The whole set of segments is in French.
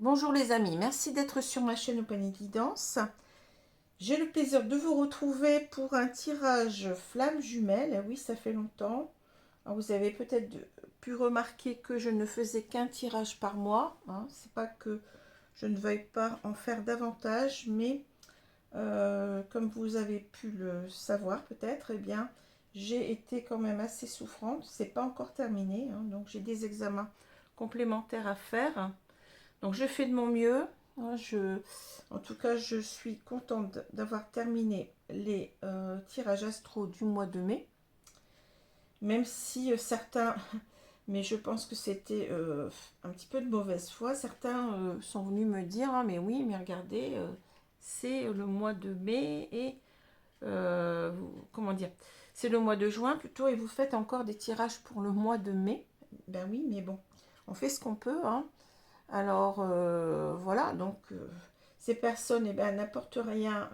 Bonjour les amis, merci d'être sur ma chaîne Open Guidance. J'ai le plaisir de vous retrouver pour un tirage flamme jumelle. Oui, ça fait longtemps. Alors, vous avez peut-être pu remarquer que je ne faisais qu'un tirage par mois. C'est pas que je ne veuille pas en faire davantage, mais comme vous avez pu le savoir peut-être, eh bien, j'ai été quand même assez souffrante. C'est pas encore terminé, donc j'ai des examens complémentaires à faire. Donc je fais de mon mieux. En tout cas, je suis contente d'avoir terminé les tirages astro du mois de mai. Même si certains, mais je pense que c'était un petit peu de mauvaise foi, certains sont venus me dire, ah mais oui, mais regardez, c'est le mois de mai et comment dire, c'est le mois de juin plutôt et vous faites encore des tirages pour le mois de mai. Ben oui, mais bon, on fait ce qu'on peut, hein. Alors voilà, donc ces personnes eh ben, n'apportent rien,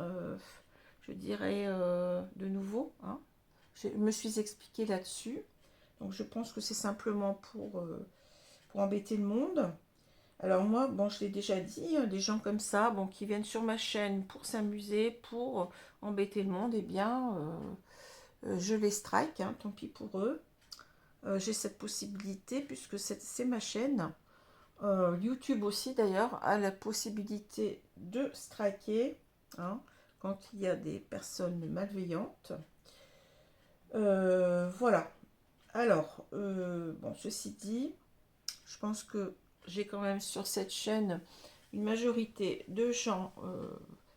je dirais, de nouveau, hein. Je me suis expliquée là-dessus. Donc je pense que c'est simplement pour embêter le monde. Alors moi, bon, je l'ai déjà dit, des gens comme ça, bon, qui viennent sur ma chaîne pour s'amuser, pour embêter le monde, eh bien, je les strike, hein, tant pis pour eux. J'ai cette possibilité puisque c'est ma chaîne. YouTube aussi d'ailleurs a la possibilité de striker, hein, quand il y a des personnes malveillantes. Voilà. Alors, bon, ceci dit, je pense que j'ai quand même sur cette chaîne une majorité de gens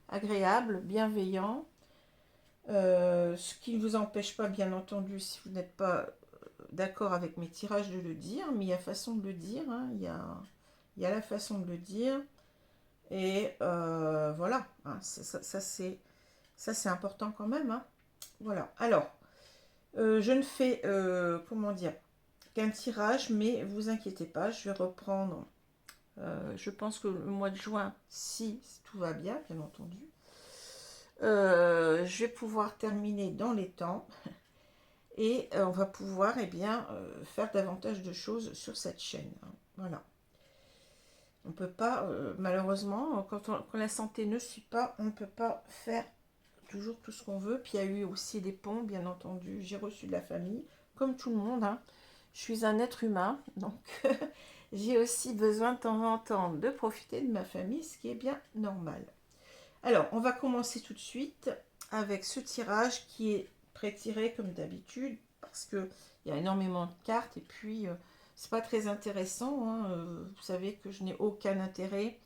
agréables, bienveillants, ce qui ne vous empêche pas, bien entendu, si vous n'êtes pas d'accord avec mes tirages, de le dire, mais il y a façon de le dire, hein, il y a la façon de le dire. Et voilà, hein, ça c'est important quand même, hein. Voilà. Alors, je ne fais, comment dire, qu'un tirage, mais vous inquiétez pas, je vais reprendre. Je pense que le mois de juin, si tout va bien, bien entendu, je vais pouvoir terminer dans les temps et on va pouvoir eh bien, faire davantage de choses sur cette chaîne, hein. Voilà. On ne peut pas, malheureusement, quand la santé ne suit pas, on ne peut pas faire toujours tout ce qu'on veut. Puis il y a eu aussi des ponts, bien entendu. J'ai reçu de la famille, comme tout le monde, hein. Je suis un être humain, donc j'ai aussi besoin de temps en temps de profiter de ma famille, ce qui est bien normal. Alors, on va commencer tout de suite avec ce tirage qui est pré-tiré comme d'habitude, parce qu'il y a énormément de cartes, et puis c'est pas très intéressant, hein. Vous savez que je n'ai aucun intérêt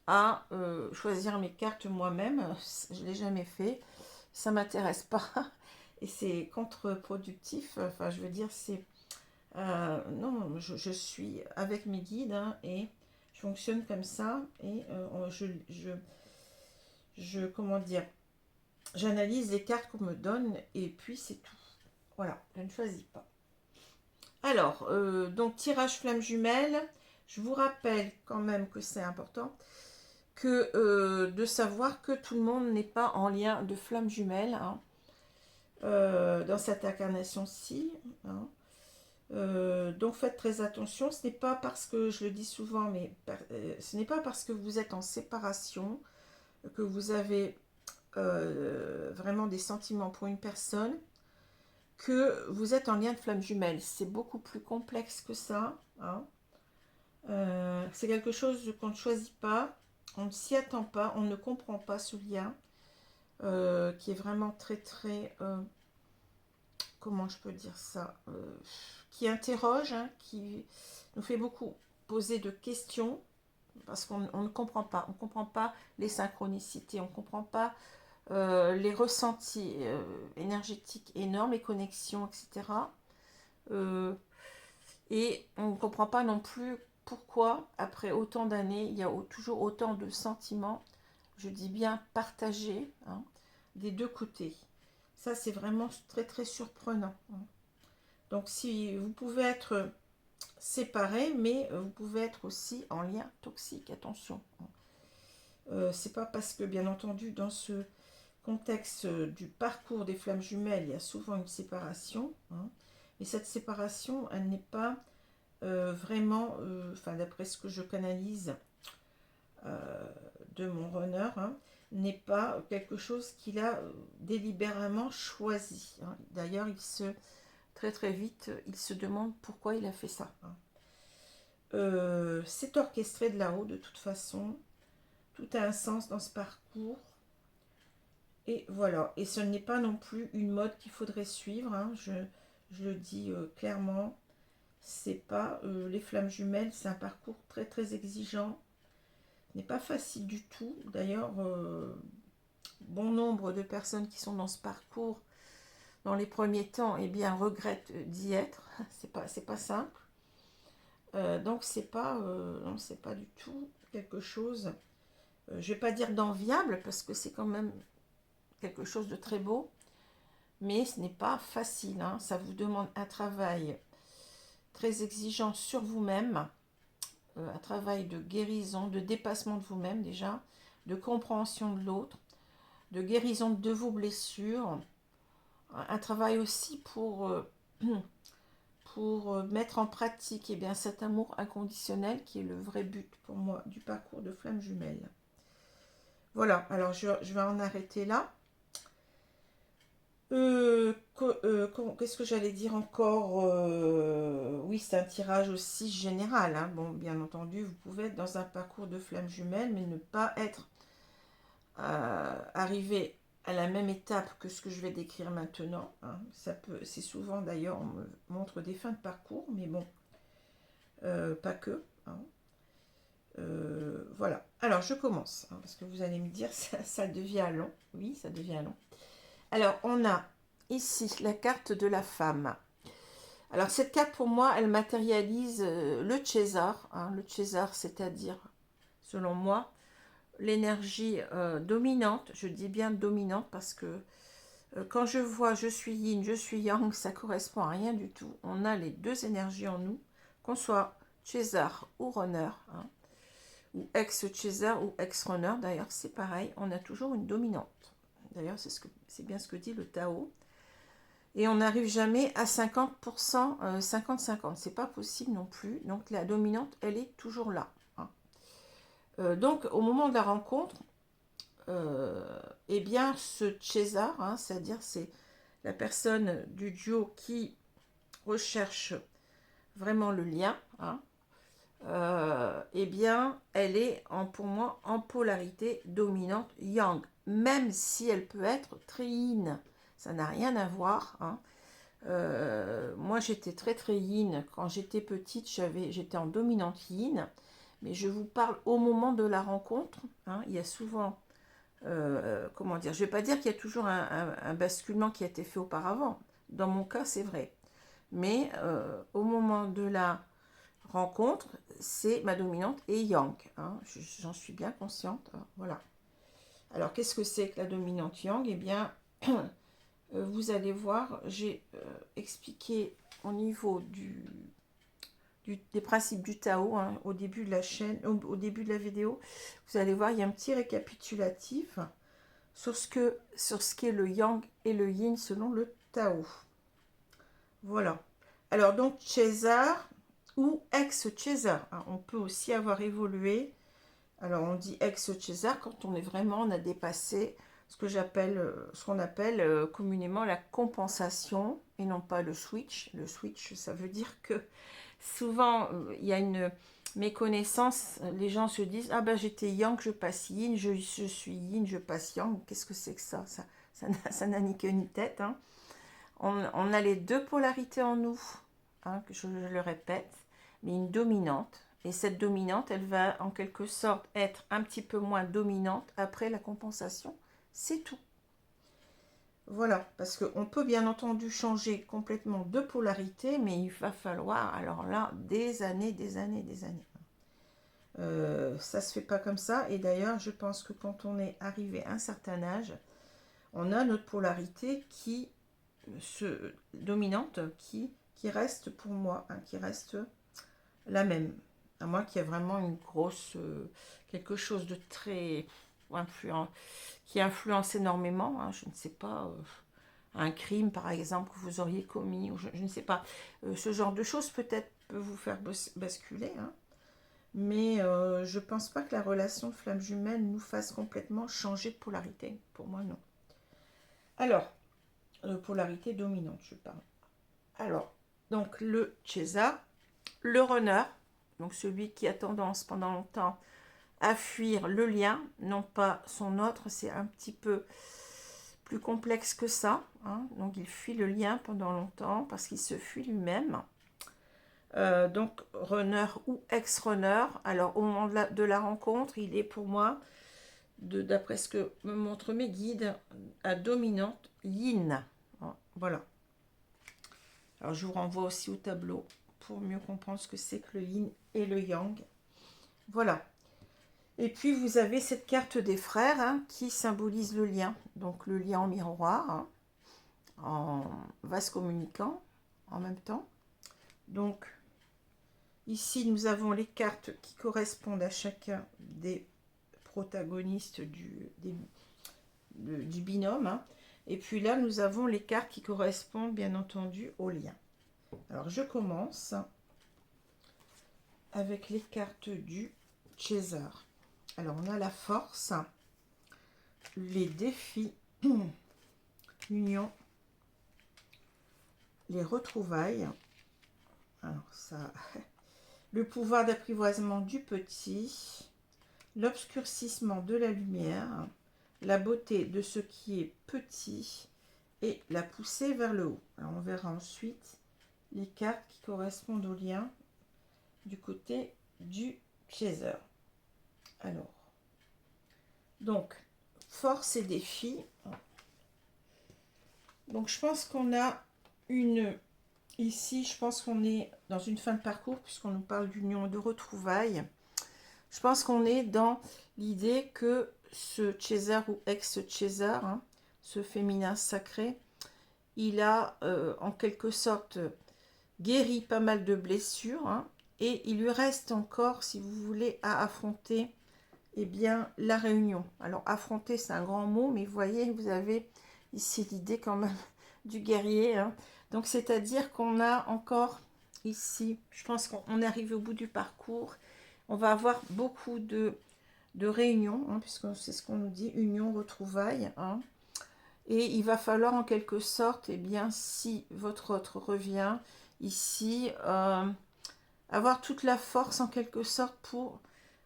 à choisir mes cartes moi-même. Je ne l'ai jamais fait. Ça m'intéresse pas. Et c'est contre-productif. Enfin, je veux dire, c'est... non, je suis avec mes guides, hein, et je fonctionne comme ça. Et comment dire, j'analyse les cartes qu'on me donne et puis c'est tout. Voilà, je ne choisis pas. Alors, donc tirage flamme jumelle. Je vous rappelle quand même que c'est important que de savoir que tout le monde n'est pas en lien de flamme jumelle, hein, dans cette incarnation-ci, hein. Donc faites très attention, ce n'est pas parce que, je le dis souvent, mais ce n'est pas parce que vous êtes en séparation, que vous avez vraiment des sentiments pour une personne, que vous êtes en lien de flamme jumelle. C'est beaucoup plus complexe que ça, hein. C'est quelque chose qu'on ne choisit pas, on ne s'y attend pas, on ne comprend pas ce lien, qui est vraiment très très, comment je peux dire ça, qui interroge, hein, qui nous fait beaucoup poser de questions, parce qu'on ne comprend pas, on ne comprend pas les synchronicités, on ne comprend pas les ressentis énergétiques énormes, les connexions, etc. Euh, et on ne comprend pas non plus pourquoi, après autant d'années, il y a toujours autant de sentiments, je dis bien partagés, hein, des deux côtés. Ça, c'est vraiment très très surprenant, hein. Donc, si vous pouvez être séparés, mais vous pouvez être aussi en lien toxique, attention. C'est pas parce que, bien entendu, dans ce contexte du parcours des flammes jumelles, il y a souvent une séparation, hein, mais cette séparation, elle n'est pas vraiment, enfin d'après ce que je canalise, de mon runner, hein, n'est pas quelque chose qu'il a délibérément choisi. Hein. D'ailleurs, très très vite, il se demande pourquoi il a fait ça. Hein. C'est orchestré de là-haut de toute façon. Tout a un sens dans ce parcours. Et voilà. Et ce n'est pas non plus une mode qu'il faudrait suivre. Hein. Je le dis clairement. C'est pas les flammes jumelles. C'est un parcours très très exigeant. N'est pas facile du tout. D'ailleurs, bon nombre de personnes qui sont dans ce parcours dans les premiers temps, eh bien, regrettent d'y être. C'est pas simple. Donc non, c'est pas du tout quelque chose. Je vais pas dire d'enviable parce que c'est quand même quelque chose de très beau, mais ce n'est pas facile. Hein. Ça vous demande un travail très exigeant sur vous-même, un travail de guérison, de dépassement de vous-même déjà, de compréhension de l'autre, de guérison de vos blessures, un travail aussi pour mettre en pratique cet amour inconditionnel qui est le vrai but pour moi du parcours de flammes jumelles. Voilà, alors je vais en arrêter là. Qu'est-ce que j'allais dire encore? Oui, c'est un tirage aussi général. Hein. Bon, bien entendu, vous pouvez être dans un parcours de flammes jumelles, mais ne pas être arrivé à la même étape que ce que je vais décrire maintenant. Hein. C'est souvent d'ailleurs, on me montre des fins de parcours, mais bon, pas que. Hein. Voilà. Alors, je commence, hein, parce que vous allez me dire, ça devient long. Oui, ça devient long. Alors, on a ici la carte de la femme. Alors, cette carte, pour moi, elle matérialise le César. Hein, le César, c'est-à-dire, selon moi, l'énergie dominante. Je dis bien dominante parce que quand je vois je suis yin, je suis yang, ça correspond à rien du tout. On a les deux énergies en nous, qu'on soit César ou runner, hein, ou ex-César ou ex-runner. D'ailleurs, c'est pareil, on a toujours une dominante. D'ailleurs, c'est bien ce que dit le Tao. Et on n'arrive jamais à 50%, 50-50. C'est pas possible non plus. Donc la dominante, elle est toujours là. Hein. Donc au moment de la rencontre, eh bien ce César, hein, c'est-à-dire c'est la personne du duo qui recherche vraiment le lien, hein, eh bien elle est pour moi en polarité dominante yang, même si elle peut être très yin. Ça n'a rien à voir. Hein. Moi, j'étais très très yin. Quand j'étais petite, j'étais en dominante yin. Mais je vous parle au moment de la rencontre. Hein, il y a souvent, comment dire, je ne vais pas dire qu'il y a toujours un basculement qui a été fait auparavant. Dans mon cas, c'est vrai. Mais au moment de la rencontre, c'est ma dominante et yang. Hein, j'en suis bien consciente. Hein, voilà. Alors, qu'est-ce que c'est que la dominante yang? Eh bien, vous allez voir, j'ai expliqué au niveau des principes du Tao, hein, au début de la chaîne, au début de la vidéo. Vous allez voir, il y a un petit récapitulatif sur ce qu'est le yang et le yin selon le Tao. Voilà. Alors donc, César ou ex-César. Hein, on peut aussi avoir évolué. Alors, on dit ex-César quand on a dépassé ce qu'on appelle communément la compensation et non pas le switch. Le switch, ça veut dire que souvent, il y a une méconnaissance. Les gens se disent, ah ben j'étais yang, je passe yin, je suis yin, je passe yang. Qu'est-ce que c'est que ça? Ça n'a ni queue ni tête. Hein. On a les deux polarités en nous, hein, je le répète, mais une dominante. Et cette dominante, elle va en quelque sorte être un petit peu moins dominante après la compensation. C'est tout. Voilà, parce qu'on peut bien entendu changer complètement de polarité, mais il va falloir, alors là, des années. Ça se fait pas comme ça. Et d'ailleurs, je pense que quand on est arrivé à un certain âge, on a notre polarité dominante qui reste pour moi, hein, qui reste la même. À moins qu'il y ait vraiment une grosse, quelque chose de très qui influence énormément, hein, je ne sais pas, un crime par exemple que vous auriez commis, ou je ne sais pas, ce genre de choses peut-être peut vous faire basculer. Hein. Mais je pense pas que la relation de flamme jumelle nous fasse complètement changer de polarité. Pour moi, non. Alors, polarité dominante, je parle. Alors, donc le César, le runner, donc celui qui a tendance pendant longtemps à fuir le lien, non pas son autre, c'est un petit peu plus complexe que ça, hein. Donc il fuit le lien pendant longtemps parce qu'il se fuit lui-même. Donc runner ou ex-runner, alors au moment de la rencontre, il est pour moi, d'après ce que me montrent mes guides, à dominante yin. Voilà. Alors je vous renvoie aussi au tableau pour mieux comprendre ce que c'est que le yin et le yang. Voilà. Et puis vous avez cette carte des frères, hein, qui symbolise le lien. Donc le lien en miroir, hein, en vase communicant en même temps. Donc ici nous avons les cartes qui correspondent à chacun des protagonistes du binôme, hein. Et puis là nous avons les cartes qui correspondent bien entendu au lien. Alors je commence avec les cartes du César. Alors on a la force, les défis, l'union, les retrouvailles. Alors ça, le pouvoir d'apprivoisement du petit, l'obscurcissement de la lumière, la beauté de ce qui est petit et la poussée vers le haut. Alors on verra ensuite les cartes qui correspondent au lien du côté du chaser. Alors, donc, force et défi. Donc je pense qu'on a une... Ici, je pense qu'on est dans une fin de parcours, puisqu'on nous parle d'union et de retrouvailles. Je pense qu'on est dans l'idée que ce chaser ou ex-chaser, hein, ce féminin sacré, il a en quelque sorte guéri pas mal de blessures, hein, et il lui reste encore, si vous voulez, à affronter bien, la réunion. Alors, affronter, c'est un grand mot, mais vous voyez, vous avez ici l'idée quand même du guerrier, hein. Donc, c'est-à-dire qu'on a encore ici, je pense qu'on est arrivé au bout du parcours. On va avoir beaucoup de réunions, hein, puisque c'est ce qu'on nous dit, union, retrouvailles, hein. Et il va falloir en quelque sorte, bien, si votre autre revient ici, avoir toute la force en quelque sorte pour,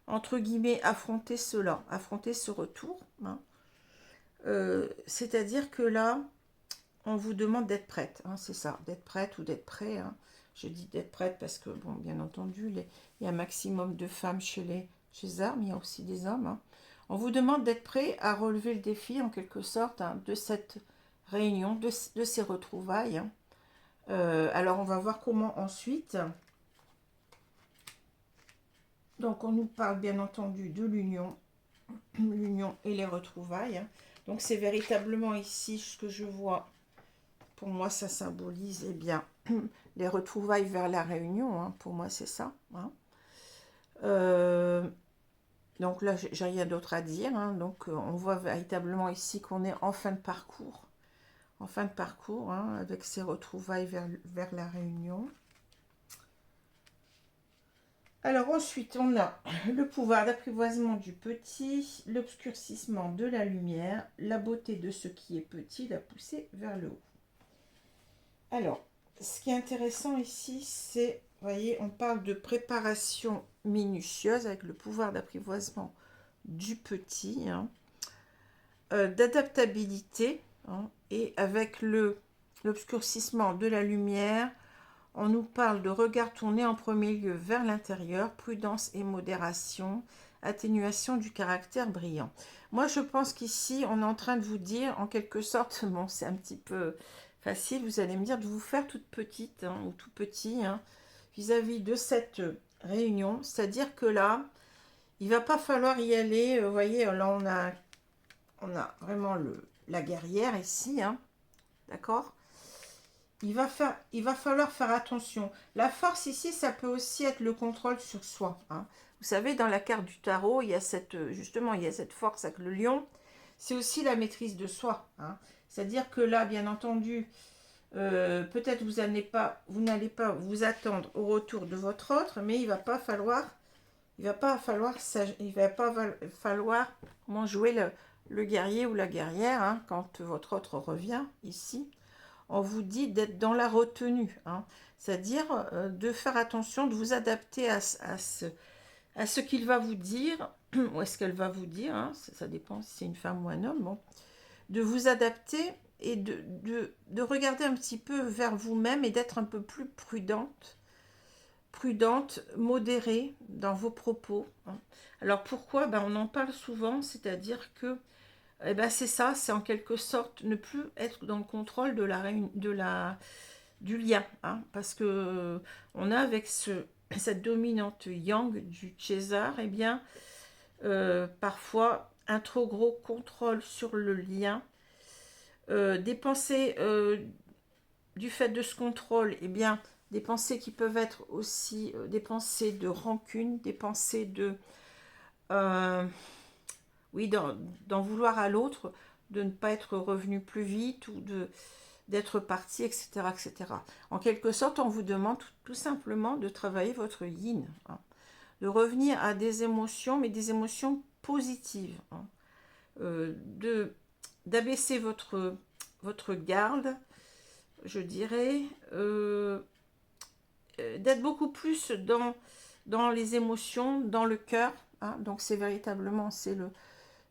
entre guillemets, affronter cela, affronter ce retour, hein. C'est-à-dire que là, on vous demande d'être prête, hein, c'est ça, d'être prête ou d'être prêt, hein. Je dis d'être prête parce que, bon, bien entendu, il y a un maximum de femmes chez les hommes, il y a aussi des hommes, hein. On vous demande d'être prêt à relever le défi, en quelque sorte, hein, de cette réunion, de ces retrouvailles, hein. Alors, on va voir comment ensuite. Donc, on nous parle bien entendu de l'union, l'union et les retrouvailles, hein. Donc, c'est véritablement ici ce que je vois. Pour moi, ça symbolise bien les retrouvailles vers la réunion, hein. Pour moi, c'est ça, hein. Donc là, j'ai rien d'autre à dire, hein. Donc, on voit véritablement ici qu'on est en fin de parcours. En fin de parcours, hein, avec ces retrouvailles vers la réunion. Alors ensuite, on a le pouvoir d'apprivoisement du petit, l'obscurcissement de la lumière, la beauté de ce qui est petit, la poussée vers le haut. Alors, ce qui est intéressant ici, c'est, vous voyez, on parle de préparation minutieuse avec le pouvoir d'apprivoisement du petit, hein, d'adaptabilité, hein, et avec l'obscurcissement de la lumière. On nous parle de regard tourné en premier lieu vers l'intérieur, prudence et modération, atténuation du caractère brillant. Moi, je pense qu'ici, on est en train de vous dire, en quelque sorte, bon, c'est un petit peu facile, vous allez me dire, de vous faire toute petite, hein, ou tout petit, hein, vis-à-vis de cette réunion. C'est-à-dire que là, il va pas falloir y aller. Vous voyez, là, on a vraiment la guerrière ici, hein, d'accord ? Il va falloir faire attention. La force ici, ça peut aussi être le contrôle sur soi, hein. Vous savez, dans la carte du tarot, il y a justement, il y a cette force avec le lion. C'est aussi la maîtrise de soi, hein. C'est-à-dire que là, bien entendu, peut-être vous n'allez pas vous attendre au retour de votre autre, mais il va pas falloir il va pas falloir, falloir comment jouer le guerrier ou la guerrière, hein, quand votre autre revient ici. On vous dit d'être dans la retenue, hein, c'est-à-dire de faire attention, de vous adapter à ce qu'il va vous dire, ou à ce qu'elle va vous dire, hein, ça dépend si c'est une femme ou un homme, bon, de vous adapter et de regarder un petit peu vers vous-même et d'être un peu plus prudente, modérée dans vos propos, hein. Alors pourquoi? Ben, on en parle souvent, c'est-à-dire que eh ben, c'est ça, c'est en quelque sorte ne plus être dans le contrôle du lien, hein, parce que on a avec cette dominante yang du César, eh bien, parfois un trop gros contrôle sur le lien, des pensées du fait de ce contrôle, eh bien, des pensées qui peuvent être aussi des pensées de rancune, des pensées de euh, oui, d'en vouloir à l'autre, de ne pas être revenu plus vite ou d'être parti, etc., etc. En quelque sorte, on vous demande tout simplement de travailler votre yin, hein, de revenir à des émotions, mais des émotions positives, hein, d'abaisser votre garde, je dirais, d'être beaucoup plus dans les émotions, dans le cœur, hein. Donc c'est véritablement,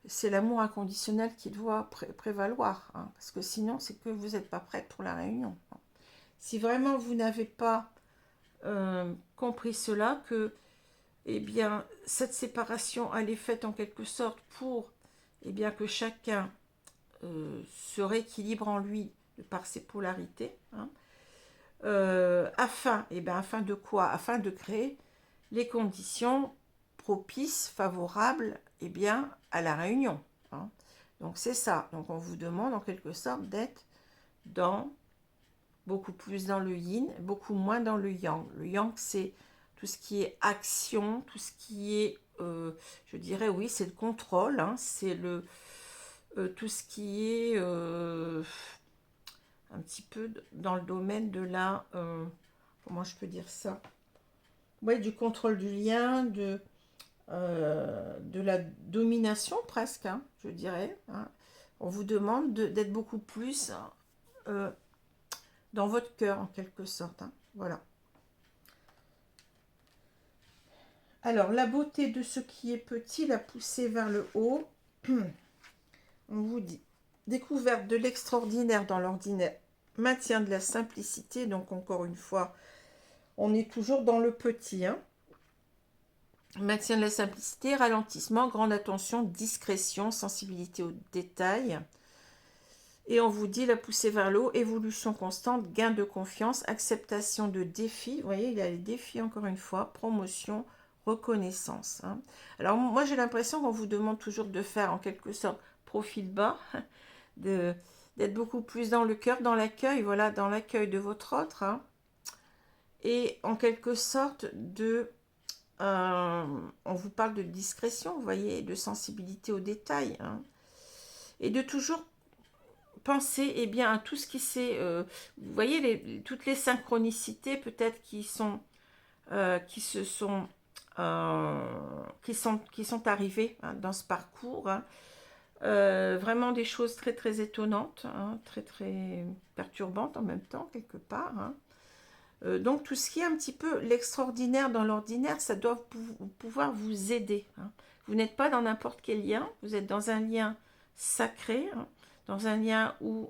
c'est l'amour inconditionnel qui doit prévaloir, hein, parce que sinon c'est que vous n'êtes pas prête pour la réunion, hein. Si vraiment vous n'avez pas compris cela, que eh bien, cette séparation elle est faite en quelque sorte pour eh bien, que chacun se rééquilibre en lui par ses polarités, hein, afin de quoi? Afin de créer les conditions propices, favorables, eh bien, à la réunion, hein. Donc c'est ça. Donc on vous demande en quelque sorte d'être dans beaucoup plus dans le yin, beaucoup moins dans le yang. Le yang, c'est tout ce qui est action, tout ce qui est, je dirais, oui, c'est le contrôle, hein, c'est tout ce qui est un petit peu dans le domaine de la, comment je peux dire ça? Oui, du contrôle du lien, de la domination presque, hein, je dirais, hein. On vous demande d'être beaucoup plus euh, dans votre cœur en quelque sorte, hein. Voilà. Alors, la beauté de ce qui est petit, la pousser vers le haut. On vous dit découverte de l'extraordinaire dans l'ordinaire, maintien de la simplicité. Donc, encore une fois, on est toujours dans le petit, hein. Maintien de la simplicité, ralentissement, grande attention, discrétion, sensibilité aux détails. Et on vous dit la poussée vers l'eau, évolution constante, gain de confiance, acceptation de défis. Vous voyez, il y a les défis encore une fois, promotion, reconnaissance, hein. Alors moi j'ai l'impression qu'on vous demande toujours de faire en quelque sorte profil bas, d'être beaucoup plus dans le cœur, dans l'accueil, voilà, dans l'accueil de votre autre, hein. Et en quelque sorte on vous parle de discrétion, vous voyez, de sensibilité aux détails, hein. Et de toujours penser eh bien, à tout ce qui s'est... vous voyez, toutes les synchronicités peut-être qui sont... qui sont arrivées, hein, dans ce parcours, hein. Vraiment des choses très très étonnantes, hein, très très perturbantes en même temps quelque part, hein. Donc tout ce qui est un petit peu l'extraordinaire dans l'ordinaire, ça doit pouvoir vous aider, hein. Vous n'êtes pas dans n'importe quel lien, vous êtes dans un lien sacré, hein, dans un lien où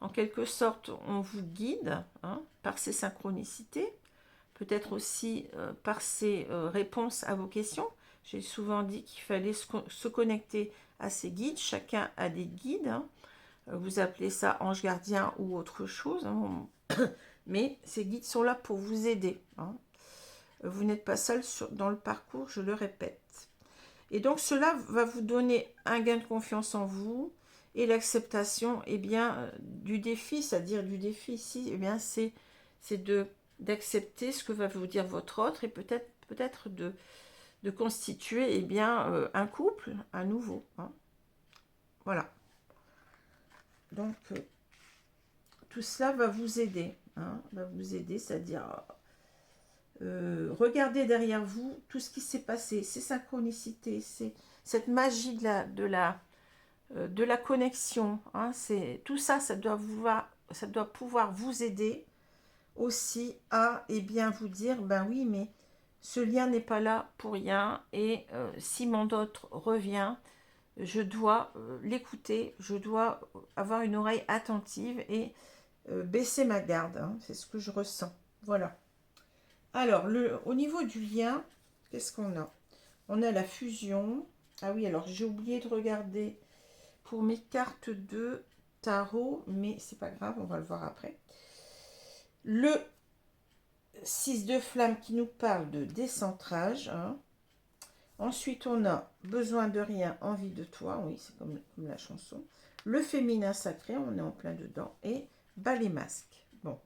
en quelque sorte on vous guide, hein, par ces synchronicités, peut-être aussi par ces réponses à vos questions. J'ai souvent dit qu'il fallait se connecter à ces guides, chacun a des guides, hein. Vous appelez ça ange gardien ou autre chose, hein. Mais ces guides sont là pour vous aider, hein. Vous n'êtes pas seul dans le parcours, je le répète. Et donc cela va vous donner un gain de confiance en vous et l'acceptation, eh bien, du défi, c'est-à-dire du défi ici, eh bien, c'est d'accepter ce que va vous dire votre autre et peut-être de constituer, eh bien, un couple à nouveau, hein. Voilà. Donc tout cela va vous aider, hein, va vous aider, c'est-à-dire regardez derrière vous tout ce qui s'est passé, ces synchronicités, cette magie de la connexion. Hein, tout ça, ça doit pouvoir vous aider aussi à bien vous dire, ben oui, mais ce lien n'est pas là pour rien, et si mon autre revient, je dois l'écouter, je dois avoir une oreille attentive et baisser ma garde. Hein, c'est ce que je ressens. Voilà. Alors, au niveau du lien, qu'est-ce qu'on a? On a la fusion. Ah oui, alors j'ai oublié de regarder pour mes cartes de tarot, mais c'est pas grave, on va le voir après. Le 6 de flamme qui nous parle de décentrage. Hein. Ensuite, on a besoin de rien, envie de toi. Oui, c'est comme la chanson. Le féminin sacré, on est en plein dedans. Et bas les masques. Bon.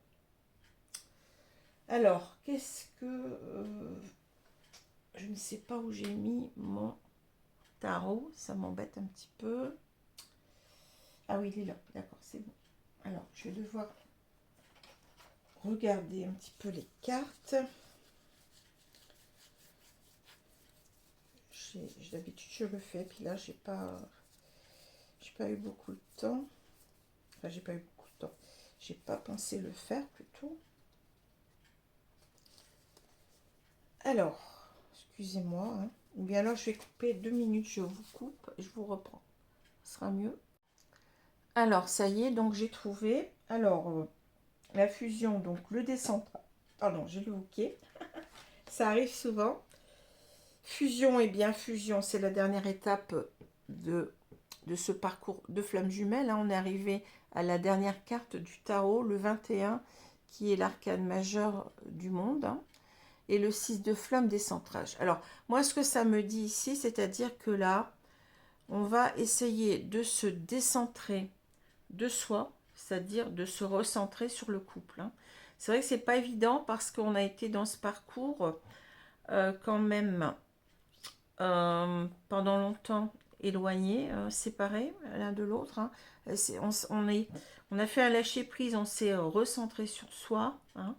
Alors, qu'est-ce que... je ne sais pas où j'ai mis mon tarot. Ça m'embête un petit peu. Ah oui, il est là. D'accord, c'est bon. Alors, je vais devoir regarder un petit peu les cartes. D'habitude, je le fais. Puis là, j'ai pas eu beaucoup de temps. Enfin, j'ai pas eu beaucoup de temps. J'ai pas pensé le faire plutôt. Alors, excusez-moi. Hein. Ou bien là, je vais couper 2 minutes. Je vous coupe et je vous reprends. Ce sera mieux. Alors, ça y est. Donc, j'ai trouvé. Alors, la fusion. Donc, le décentrage. Pardon, j'ai le bouquet. Ça arrive souvent. Fusion, et bien fusion, c'est la dernière étape de ce parcours de flammes jumelles. Hein. On est arrivé à la dernière carte du tarot, le 21, qui est l'arcane majeur du monde. Hein. Et le 6 de flammes décentrage. Alors, moi, ce que ça me dit ici, c'est-à-dire que là, on va essayer de se décentrer de soi, c'est-à-dire de se recentrer sur le couple. Hein. C'est vrai que c'est pas évident parce qu'on a été dans ce parcours quand même pendant longtemps éloignés, séparés l'un de l'autre. Hein. On a fait un lâcher prise, on s'est recentré sur soi. Hein.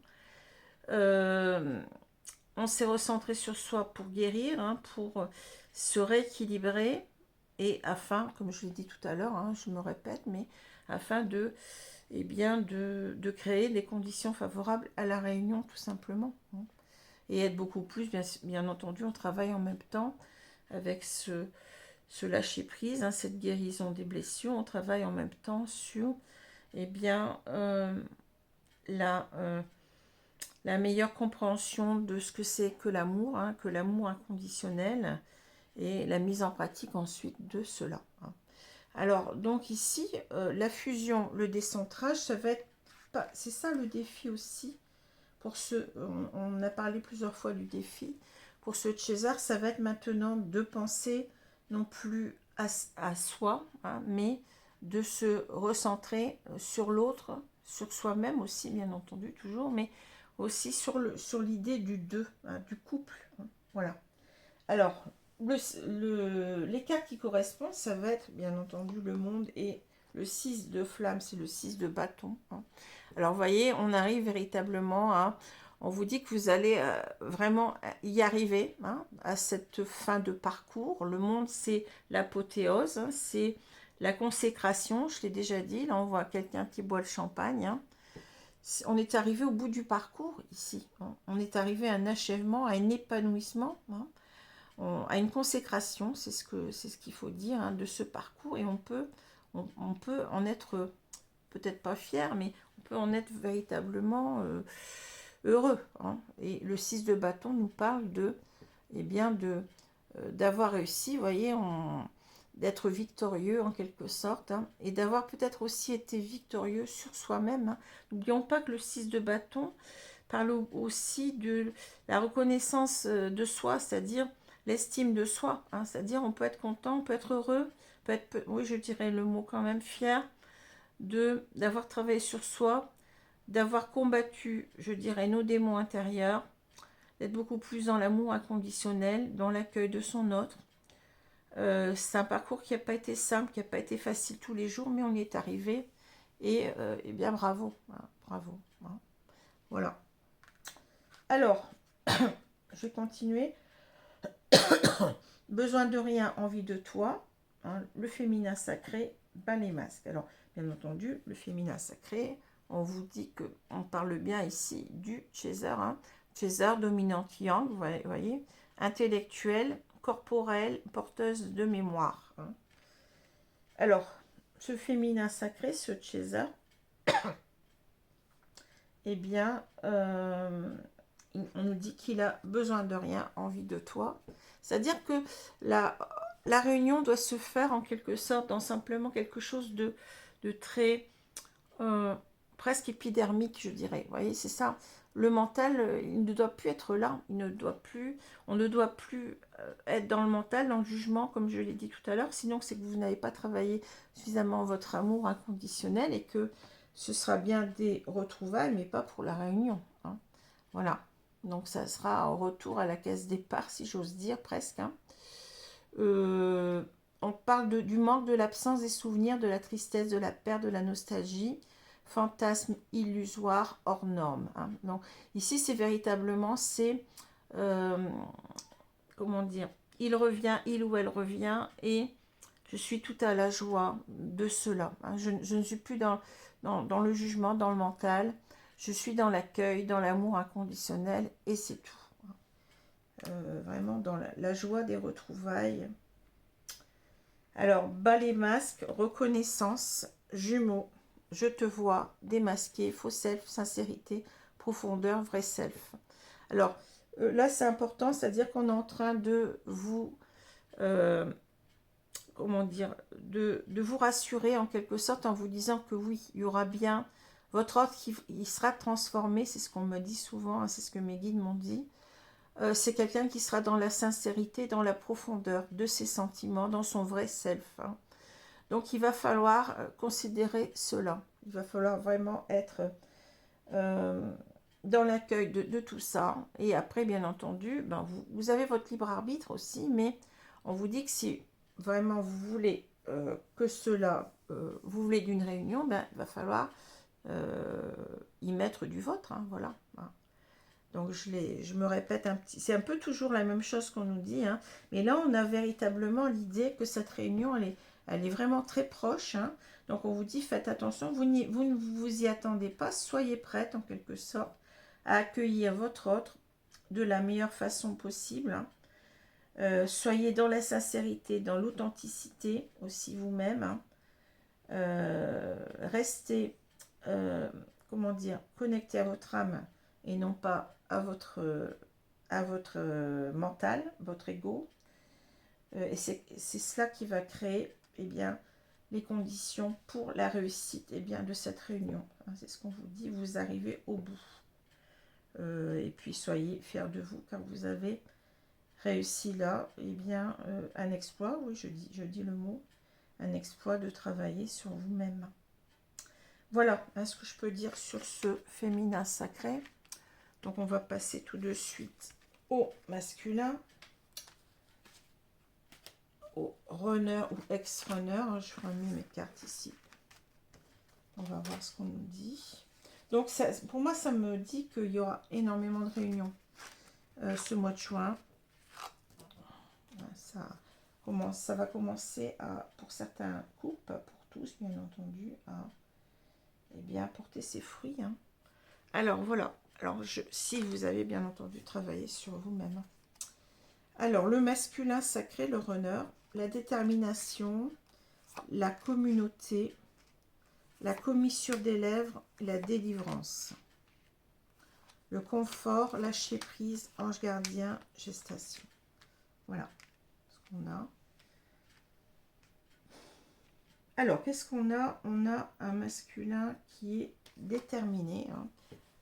On s'est recentré sur soi pour guérir, hein, pour se rééquilibrer, et afin, comme je l'ai dit tout à l'heure, hein, je me répète, mais afin de créer des conditions favorables à la réunion, tout simplement. Hein. Et être beaucoup plus, bien entendu, on travaille en même temps avec ce lâcher-prise, hein, cette guérison des blessures. On travaille en même temps sur la meilleure compréhension de ce que c'est que l'amour, hein, que l'amour inconditionnel, et la mise en pratique ensuite de cela. Hein. Alors, donc ici, la fusion, le décentrage, ça va être... C'est ça le défi aussi. Pour ceux, on a parlé plusieurs fois du défi. Pour ceux de César, ça va être maintenant de penser non plus à soi, hein, mais de se recentrer sur l'autre, sur soi-même aussi, bien entendu, toujours, mais aussi sur l'idée du deux, hein, du couple. Hein, voilà. Alors, les cartes qui correspondent, ça va être, bien entendu, le monde, et le 6 de flamme, c'est le 6 de bâton. Hein. Alors, vous voyez, on arrive véritablement à... On vous dit que vous allez vraiment y arriver, hein, à cette fin de parcours. Le monde, c'est l'apothéose, hein, c'est la consécration, je l'ai déjà dit. Là, on voit quelqu'un qui boit le champagne. Hein. On est arrivé au bout du parcours, ici. Hein. On est arrivé à un achèvement, à un épanouissement, hein, à une consécration, c'est ce qu'il faut dire, hein, de ce parcours. Et on peut en être, peut-être pas fier, mais on peut en être véritablement... heureux. Hein. Et le 6 de bâton nous parle d'avoir réussi, vous voyez, d'être victorieux en quelque sorte, hein, et d'avoir peut-être aussi été victorieux sur soi-même. Hein. N'oublions pas que le 6 de bâton parle aussi de la reconnaissance de soi, c'est-à-dire l'estime de soi. Hein. C'est-à-dire on peut être content, on peut être heureux, peut être, oui, je dirais le mot quand même, fier d'avoir travaillé sur soi, d'avoir combattu, je dirais, nos démons intérieurs, d'être beaucoup plus dans l'amour inconditionnel, dans l'accueil de son autre. C'est un parcours qui n'a pas été simple, qui n'a pas été facile tous les jours, mais on y est arrivé. Et bien, bravo. Hein, bravo. Hein. Voilà. Alors, Je vais continuer. Besoin de rien, envie de toi. Hein, le féminin sacré, bas les masques. Alors, bien entendu, le féminin sacré, on vous dit que on parle bien ici du chaser. Hein. Chaser, dominante yang, vous voyez, intellectuelle, corporelle, porteuse de mémoire. Hein. Alors, ce féminin sacré, ce chaser, eh bien, on nous dit qu'il a besoin de rien, envie de toi. C'est-à-dire que la réunion doit se faire en quelque sorte dans simplement quelque chose de très presque épidermique, je dirais. Vous voyez, c'est ça. Le mental, il ne doit plus être là. On ne doit plus être dans le mental, dans le jugement, comme je l'ai dit tout à l'heure. Sinon, c'est que vous n'avez pas travaillé suffisamment votre amour inconditionnel et que ce sera bien des retrouvailles, mais pas pour la réunion. Hein. Voilà. Donc, ça sera un retour à la case départ, si j'ose dire, presque. Hein. On parle du manque, de l'absence des souvenirs, de la tristesse, de la perte, de la nostalgie, fantasme illusoire hors norme. Hein. Donc, ici, c'est véritablement, comment dire, il revient, il ou elle revient, et je suis tout à la joie de cela. Hein. Je ne suis plus dans le jugement, dans le mental, je suis dans l'accueil, dans l'amour inconditionnel, et c'est tout. Vraiment dans la joie des retrouvailles. Alors, bas les masques, reconnaissance, jumeaux, je te vois, démasqué, faux self, sincérité, profondeur, vrai self. Alors, là, c'est important, c'est-à-dire qu'on est en train de vous, comment dire, de vous rassurer en quelque sorte en vous disant que oui, il y aura bien votre ordre il sera transformé, c'est ce qu'on me dit souvent, hein, c'est ce que mes guides m'ont dit. C'est quelqu'un qui sera dans la sincérité, dans la profondeur de ses sentiments, dans son vrai self. Hein. Donc il va falloir considérer cela. Il va falloir vraiment être dans l'accueil de tout ça. Et après, bien entendu, ben, vous avez votre libre arbitre aussi, mais on vous dit que si vraiment vous voulez que cela, vous voulez d'une réunion, ben, il va falloir y mettre du vôtre. Hein, voilà. Hein. Donc je me répète un petit... C'est un peu toujours la même chose qu'on nous dit, hein, mais là on a véritablement l'idée que cette réunion, elle est vraiment très proche. Hein, donc on vous dit, faites attention, vous ne vous y attendez pas, soyez prête en quelque sorte à accueillir votre autre de la meilleure façon possible. Hein. Soyez dans la sincérité, dans l'authenticité aussi vous-même. Hein. Restez, comment dire, connecté à votre âme et non pas à votre mental, votre ego. Et c'est cela qui va créer bien, les conditions pour la réussite bien, de cette réunion. Hein, c'est ce qu'on vous dit, vous arrivez au bout. Et puis soyez fiers de vous car vous avez réussi là bien, un exploit, oui je dis le mot, un exploit de travailler sur vous-même. Voilà ce que je peux dire sur ce féminin sacré. Donc on va passer tout de suite au masculin, au runner ou ex-runner. Je remets mes cartes ici. On va voir ce qu'on nous dit. Donc ça, pour moi, ça me dit qu'il y aura énormément de réunions ce mois de juin. Ça va commencer pour certains couples, pour tous bien entendu, à porter ses fruits. Hein. Alors voilà. Alors, si vous avez bien entendu travaillé sur vous-même. Alors, le masculin sacré, le runner, la détermination, la communauté, la commissure des lèvres, la délivrance. Le confort, lâcher prise, ange gardien, gestation. Voilà ce qu'on a. Alors, qu'est-ce qu'on a? On a un masculin qui est déterminé. Hein.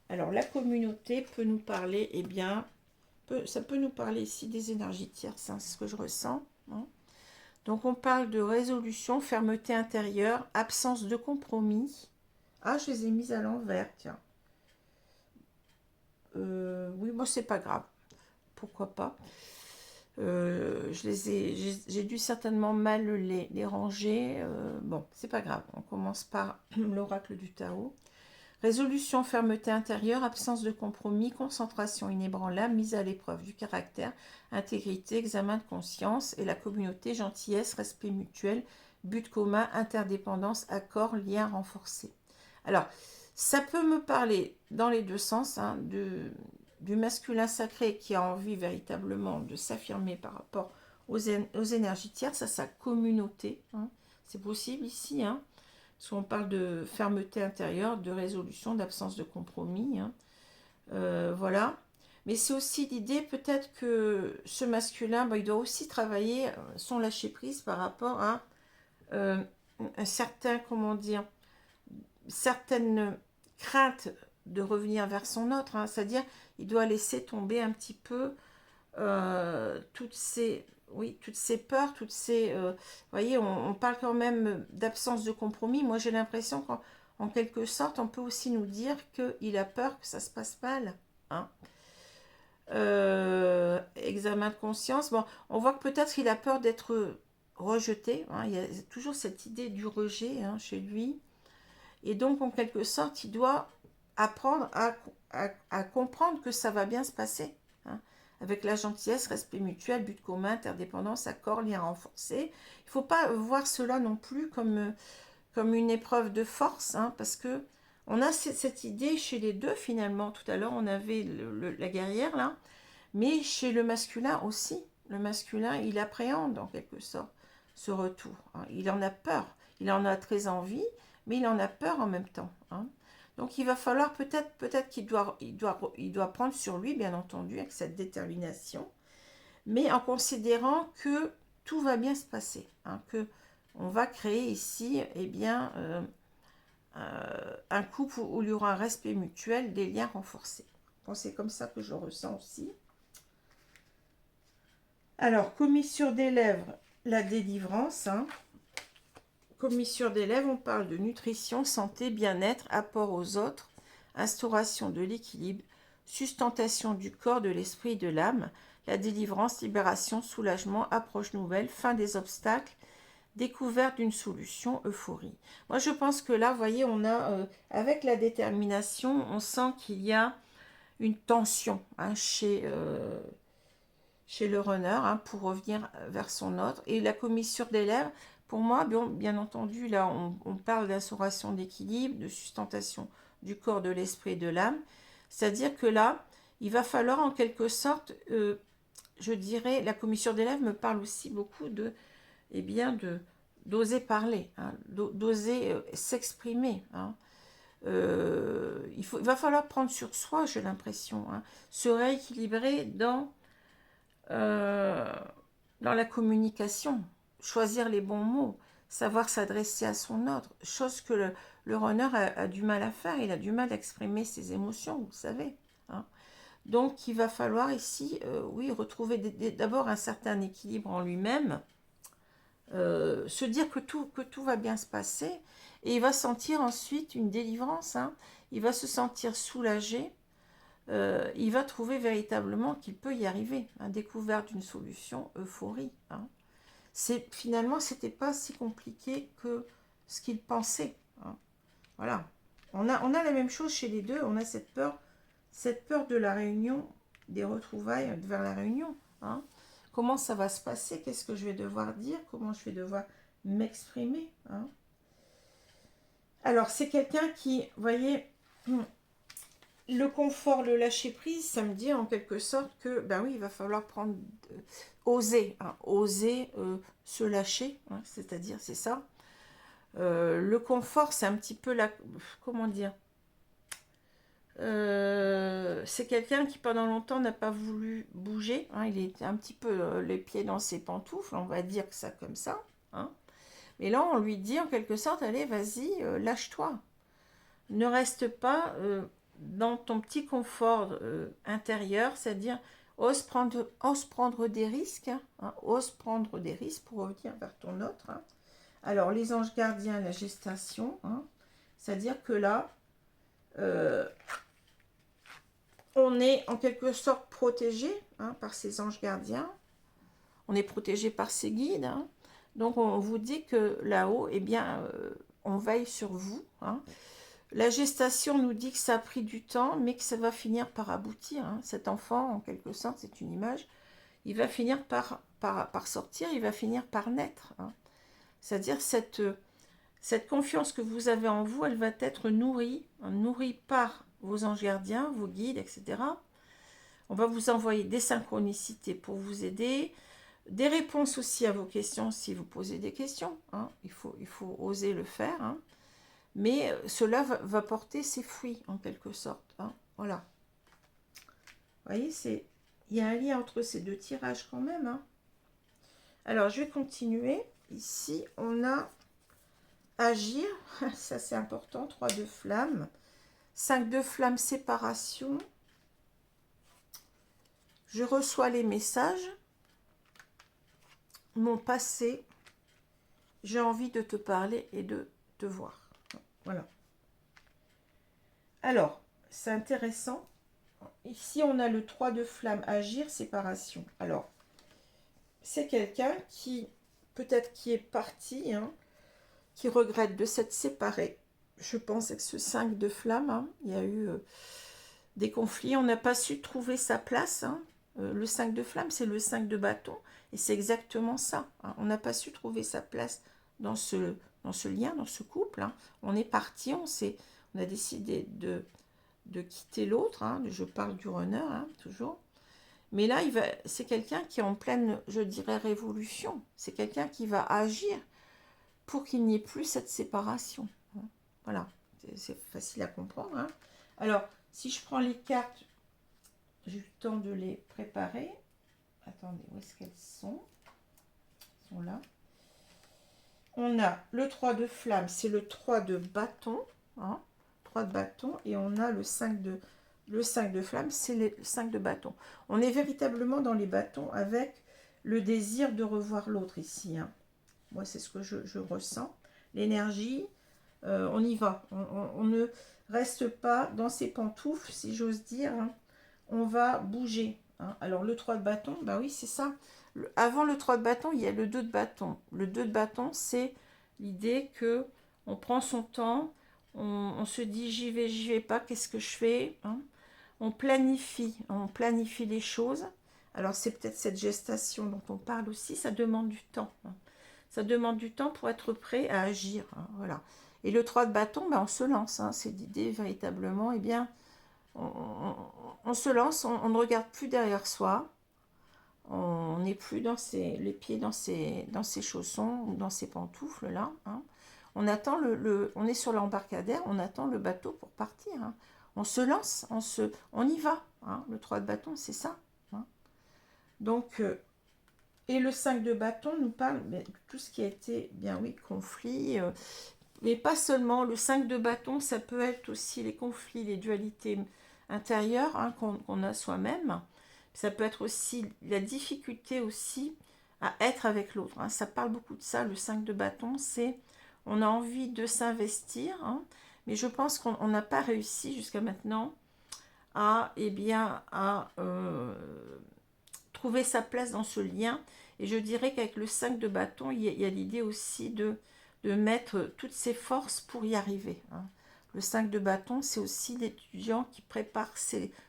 Alors, la communauté peut nous parler, ça peut nous parler ici des énergies tierces, hein, c'est ce que je ressens. Hein. Donc, on parle de résolution, fermeté intérieure, absence de compromis. Ah, je les ai mises à l'envers, tiens. Oui, moi, c'est pas grave. Pourquoi pas. J'ai dû certainement mal les ranger. Bon, c'est pas grave. On commence par l'oracle du Tao. Résolution, fermeté intérieure, absence de compromis, concentration inébranlable, mise à l'épreuve du caractère, intégrité, examen de conscience et la communauté, gentillesse, respect mutuel, but commun, interdépendance, accord, lien renforcé. Alors, ça peut me parler dans les deux sens, hein, du masculin sacré qui a envie véritablement de s'affirmer par rapport aux énergies tierces, à sa communauté. Hein. C'est possible ici, hein. Parce qu'on parle de fermeté intérieure, de résolution, d'absence de compromis. Hein. Voilà. Mais c'est aussi l'idée peut-être que ce masculin, il doit aussi travailler son lâcher-prise par rapport à un certain, comment dire, certaines craintes de revenir vers son autre. Hein. C'est-à-dire, il doit laisser tomber un petit peu toutes ces peurs, toutes ces... vous voyez, on parle quand même d'absence de compromis. Moi, j'ai l'impression qu'en quelque sorte, on peut aussi nous dire qu'il a peur que ça se passe mal. Hein. Examen de conscience. Bon, on voit que peut-être qu'il a peur d'être rejeté. Hein. Il y a toujours cette idée du rejet hein, chez lui. Et donc, en quelque sorte, il doit apprendre à comprendre que ça va bien se passer. Hein. Avec la gentillesse, respect mutuel, but commun, interdépendance, accord, lien renforcé. Il ne faut pas voir cela non plus comme une épreuve de force, hein, parce que on a cette idée chez les deux finalement. Tout à l'heure, on avait la guerrière là, mais chez le masculin aussi. Le masculin, il appréhende en quelque sorte ce retour. Hein. Il en a peur, il en a très envie, mais il en a peur en même temps. Hein. Donc il va falloir peut-être qu'il doit prendre sur lui, bien entendu, avec cette détermination, mais en considérant que tout va bien se passer, hein, que on va créer ici, eh bien, un couple où il y aura un respect mutuel, des liens renforcés. Bon, c'est comme ça que je ressens aussi. Alors, commissure des lèvres, la délivrance. Hein. Commissure des lèvres, on parle de nutrition, santé, bien-être, apport aux autres, instauration de l'équilibre, sustentation du corps, de l'esprit et de l'âme, la délivrance, libération, soulagement, approche nouvelle, fin des obstacles, découverte d'une solution, euphorie. Moi, je pense que là, vous voyez, on a, avec la détermination, on sent qu'il y a une tension hein, chez le runner hein, pour revenir vers son autre. Et la commissure des lèvres, pour moi, bien entendu, là, on parle d'instauration d'équilibre, de sustentation du corps, de l'esprit et de l'âme. C'est-à-dire que là, il va falloir en quelque sorte, je dirais, la commissure des lèvres me parle aussi beaucoup eh bien, d'oser parler, hein, d'oser s'exprimer. Hein. Il va falloir prendre sur soi, j'ai l'impression, hein, se rééquilibrer dans la communication, choisir les bons mots, savoir s'adresser à son autre, chose que le runner a du mal à faire, il a du mal à exprimer ses émotions, vous savez. Hein. Donc il va falloir ici, oui, retrouver d'abord un certain équilibre en lui-même, se dire que tout va bien se passer, et il va sentir ensuite une délivrance, hein. Il va se sentir soulagé, il va trouver véritablement qu'il peut y arriver, hein, découverte d'une solution, euphorie. Hein. Finalement, c'était pas si compliqué que ce qu'il pensait. Hein. Voilà. On a la même chose chez les deux, on a cette peur de la réunion, des retrouvailles vers la réunion. Hein. Comment ça va se passer? Qu'est-ce que je vais devoir dire? Comment je vais devoir m'exprimer? Hein. Alors, c'est quelqu'un qui, vous voyez, le confort, le lâcher-prise, ça me dit en quelque sorte que, ben oui, il va falloir oser, hein, oser se lâcher, hein, c'est-à-dire, c'est ça. Le confort, c'est un petit peu comment dire, c'est quelqu'un qui pendant longtemps n'a pas voulu bouger, hein, il était un petit peu les pieds dans ses pantoufles, on va dire que ça comme ça. Hein. Mais là, on lui dit en quelque sorte, allez, vas-y, lâche-toi. Ne reste pas dans ton petit confort intérieur, c'est-à-dire ose prendre des risques, hein, ose prendre des risques pour revenir vers ton autre. Hein. Alors, les anges gardiens, la gestation, hein, c'est-à-dire que là, on est en quelque sorte protégé hein, par ces anges gardiens, on est protégé par ces guides, hein. Donc on vous dit que là-haut, eh bien, on veille sur vous, hein. La gestation nous dit que ça a pris du temps, mais que ça va finir par aboutir. Hein. Cet enfant, en quelque sorte, c'est une image, il va finir par sortir, il va finir par naître. Hein. C'est-à-dire cette confiance que vous avez en vous, elle va être nourrie par vos anges gardiens, vos guides, etc. On va vous envoyer des synchronicités pour vous aider, des réponses aussi à vos questions si vous posez des questions. Hein. Il faut oser le faire. Hein. Mais cela va porter ses fruits, en quelque sorte. Hein. Voilà. Vous voyez, il y a un lien entre ces deux tirages quand même. Hein. Alors, je vais continuer. Ici, on a agir. Ça, c'est important. 3 de flammes. 5 de flammes, séparation. Je reçois les messages. Mon passé. J'ai envie de te parler et de te voir. Voilà. Alors, c'est intéressant. Ici, on a le 3 de flammes, agir, séparation. Alors, c'est quelqu'un qui, peut-être qui est parti, hein, qui regrette de s'être séparé. Je pense avec ce 5 de flammes, hein, il y a eu des conflits. On n'a pas su trouver sa place. Hein. Le 5 de flammes, c'est le 5 de bâton. Et c'est exactement ça. Hein. On n'a pas su trouver sa place dans ce lien, dans ce couple. Hein. On est parti, on a décidé de quitter l'autre. Hein. Je parle du runner, hein, toujours. Mais là, c'est quelqu'un qui est en pleine, je dirais, révolution. C'est quelqu'un qui va agir pour qu'il n'y ait plus cette séparation. Hein. Voilà, c'est facile à comprendre. Hein. Alors, si je prends les cartes, j'ai eu le temps de les préparer. Attendez, où est-ce qu'elles sont? Elles sont là. On a le 3 de flamme, c'est le 3 de bâton. Hein, 3 de bâton. Et on a le 5 de flamme, c'est le 5 de bâton. On est véritablement dans les bâtons avec le désir de revoir l'autre ici. Hein. Moi, c'est ce que je ressens. L'énergie, on y va. On ne reste pas dans ses pantoufles, si j'ose dire. Hein. On va bouger. Hein. Alors, le 3 de bâton, bah oui, c'est ça. Avant le 3 de bâton, il y a le 2 de bâton. Le 2 de bâton, c'est l'idée que on prend son temps, on se dit j'y vais pas, qu'est-ce que je fais, hein. On planifie les choses. Alors, c'est peut-être cette gestation dont on parle aussi, ça demande du temps. Hein. Ça demande du temps pour être prêt à agir. Hein, voilà. Et le 3 de bâton, ben, on se lance. Hein, c'est l'idée véritablement, eh bien, on se lance, on ne regarde plus derrière soi. On n'est plus les pieds dans ses chaussons ou dans ses pantoufles là. Hein. On attend on est sur l'embarcadère, on attend le bateau pour partir. Hein. On se lance, on y va. Hein. Le 3 de bâton, c'est ça. Hein. Donc, et le 5 de bâton nous parle de tout ce qui a été, bien oui, conflit. Mais pas seulement. Le 5 de bâton, ça peut être aussi les conflits, les dualités intérieures, hein, qu'on a soi-même. Ça peut être aussi la difficulté aussi à être avec l'autre. Hein. Ça parle beaucoup de ça, le 5 de bâton, c'est on a envie de s'investir, hein, mais je pense qu'on n'a pas réussi jusqu'à maintenant à, trouver sa place dans ce lien. Et je dirais qu'avec le 5 de bâton, il y a l'idée aussi de mettre toutes ses forces pour y arriver. Hein. Le 5 de bâton, c'est aussi l'étudiant qui prépare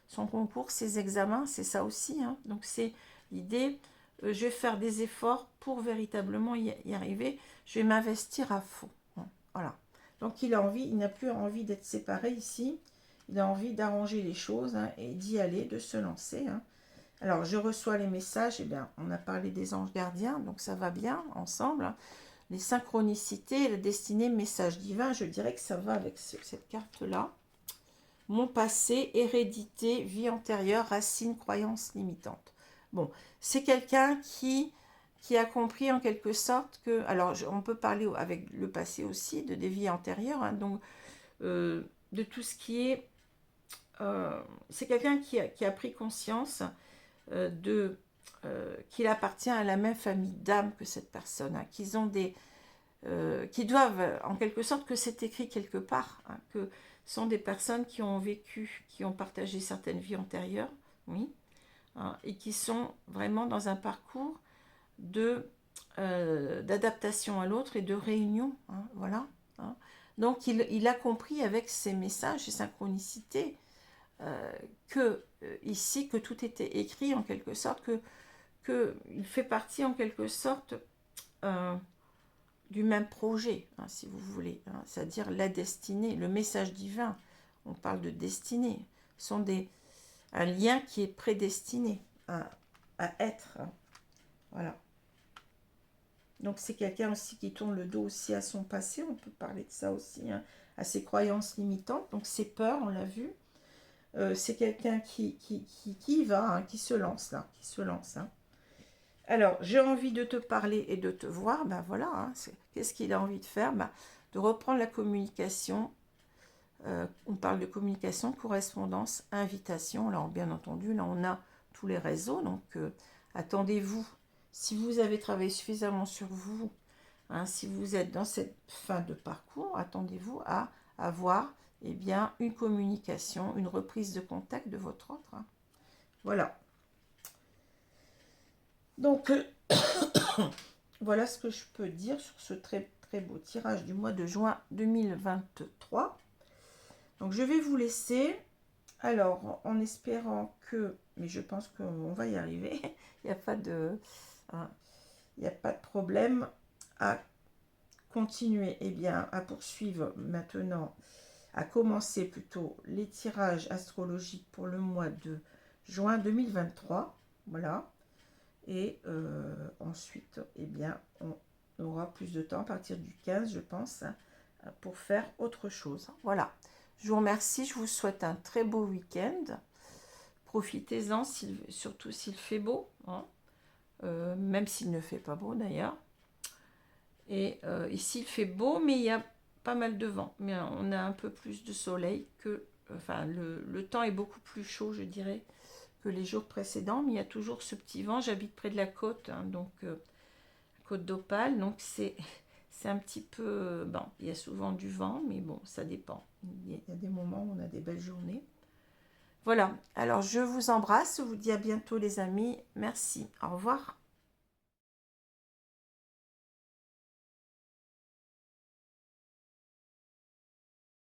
son concours, ses examens, c'est ça aussi. Hein. Donc c'est l'idée, je vais faire des efforts pour véritablement y arriver, je vais m'investir à fond. Hein. Voilà. Donc il n'a plus envie d'être séparé ici, il a envie d'arranger les choses, hein, et d'y aller, de se lancer. Hein. Alors je reçois les messages, eh bien, on a parlé des anges gardiens, donc ça va bien ensemble. Hein. Les synchronicités, la destinée, message divin, je dirais que ça va avec cette carte-là. Mon passé, hérédité, vie antérieure, racines, croyances limitantes. Bon, c'est quelqu'un qui a compris en quelque sorte que... Alors, on peut parler avec le passé aussi, de des vies antérieures, hein, donc de tout ce qui est... c'est quelqu'un qui a pris conscience qu'il appartient à la même famille d'âmes que cette personne, hein, qu'ils ont qui doivent, en quelque sorte, que c'est écrit quelque part, hein, que sont des personnes qui ont vécu, qui ont partagé certaines vies antérieures, oui, hein, et qui sont vraiment dans un parcours d'adaptation à l'autre et de réunion, hein, voilà. Hein. Donc, il a compris avec ses messages et synchronicités que ici, que tout était écrit en quelque sorte, que il fait partie en quelque sorte du même projet, hein, si vous voulez, hein, c'est-à-dire la destinée, le message divin. On parle de destinée. Ce sont un lien qui est prédestiné à être. Hein. Voilà. Donc c'est quelqu'un aussi qui tourne le dos aussi à son passé, on peut parler de ça aussi, hein, à ses croyances limitantes, donc ses peurs, on l'a vu. C'est quelqu'un qui y va, hein, qui se lance là, qui se lance. Hein. Alors, j'ai envie de te parler et de te voir, ben voilà, hein, qu'est-ce qu'il a envie de faire, ben, de reprendre la communication. On parle de communication, correspondance, invitation. Alors, bien entendu, là, on a tous les réseaux, donc attendez-vous. Si vous avez travaillé suffisamment sur vous, hein, si vous êtes dans cette fin de parcours, attendez-vous à avoir bien, une communication, une reprise de contact de votre autre. Hein. Voilà. Donc, voilà ce que je peux dire sur ce très, très beau tirage du mois de juin 2023. Donc, je vais vous laisser. Alors, en espérant que... Mais je pense qu'on va y arriver. Il n'y a pas de... Hein, il n'y a pas de problème à continuer, bien, à poursuivre maintenant, à commencer plutôt les tirages astrologiques pour le mois de juin 2023. Voilà. Et ensuite, bien, on aura plus de temps à partir du 15, je pense, hein, pour faire autre chose. Voilà. Je vous remercie. Je vous souhaite un très beau week-end. Profitez-en, surtout s'il fait beau. Hein. Même s'il ne fait pas beau d'ailleurs. Et ici, il fait beau, mais il y a pas mal de vent. Mais on a un peu plus de soleil que... Enfin, le temps est beaucoup plus chaud, je dirais, que les jours précédents. Mais il y a toujours ce petit vent. J'habite près de la côte, hein, donc côte d'Opale. Donc, c'est un petit peu... Bon, il y a souvent du vent, mais bon, ça dépend. Il y a des moments où on a des belles journées. Voilà. Alors, je vous embrasse. Je vous dis à bientôt, les amis. Merci. Au revoir.